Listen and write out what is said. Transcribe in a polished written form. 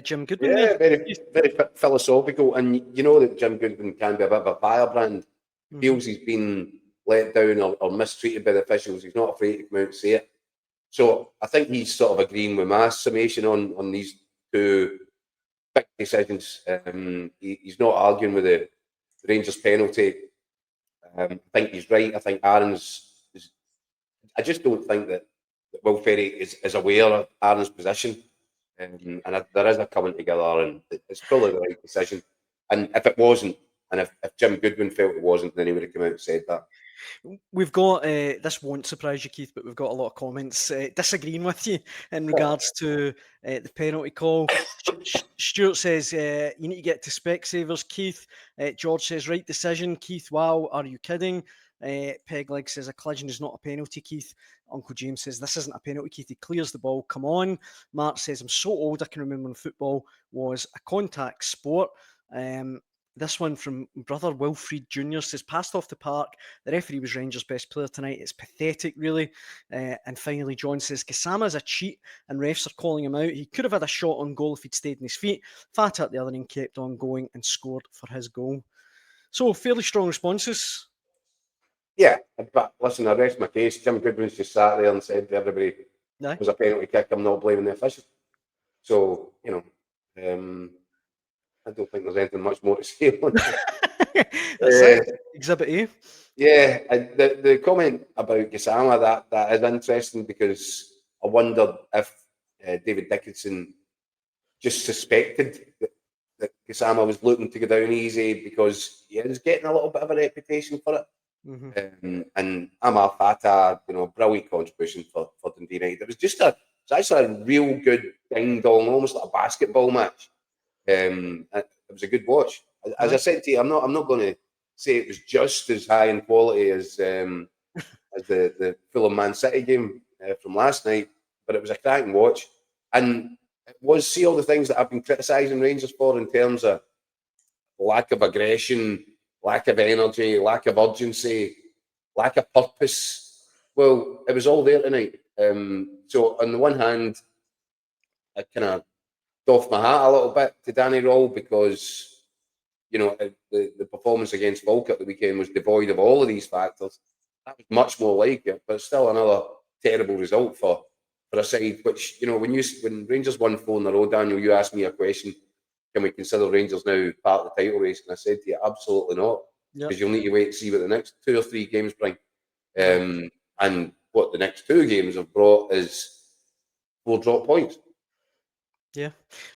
Jim Goodwin there. Yeah, very philosophical. And you know that Jim Goodwin can be a bit of a firebrand. He feels he's been let down or mistreated by the officials. He's not afraid to come out and say it. So I think he's sort of agreeing with my summation on these two big decisions. He's not arguing with the Rangers penalty. I think he's right. I think I just don't think that Will Ferry is aware of Aaron's position. And there is a coming together, and it's probably the right decision. And if it wasn't, and if Jim Goodwin felt it wasn't, then he would have come out and said that. We've got, this won't surprise you, Keith, but we've got a lot of comments disagreeing with you in regards to the penalty call. Stuart says, you need to get to Specsavers, Keith. George says, right decision. Keith, wow, are you kidding? Pegleg says, a collision is not a penalty, Keith. Uncle James says, this isn't a penalty, Keith. He clears the ball. Come on. Mark says, I'm so old, I can remember when football was a contact sport. This one from brother Wilfried Jr. says, passed off the park. The referee was Rangers' best player tonight. It's pathetic, really. And finally, John says, Gassama is a cheat and refs are calling him out. He could have had a shot on goal if he'd stayed on his feet. Fat at the other end, kept on going and scored for his goal. So, fairly strong responses. Yeah, but listen, I rest my case. Jim Goodwin's just sat there and said to everybody, it was a penalty kick. I'm not blaming the official. So, you know, I don't think there's anything much more to say on that. That's it. Exhibit A. Yeah, the comment about Gassama, that is interesting, because I wondered if David Dickinson just suspected that Gassama was looking to go down easy because he is getting a little bit of a reputation for it. And Amar Fatah, brilliant contribution for Dundee Utd. It was actually a real good ding-dong, almost like a basketball match. It was a good watch. As I said to you, I'm not going to say it was just as high in quality as the Fulham Man City game from last night, but it was a cracking watch. And it was, see, all the things that I've been criticising Rangers for in terms of lack of aggression, lack of energy, lack of urgency, lack of purpose. Well, it was all there tonight. So on the one hand, I kind of doff my hat a little bit to Danny Rall, because the performance against Falkirk at the weekend was devoid of all of these factors. That was much more like it, but still another terrible result for a side which, when Rangers won 4 in a row, Daniel, you asked me a question, can we consider Rangers now part of the title race? And I said to you, absolutely not, because you'll need to wait and see what the next 2 or 3 games bring. And what the next 2 games have brought is 4 drop points. Yeah.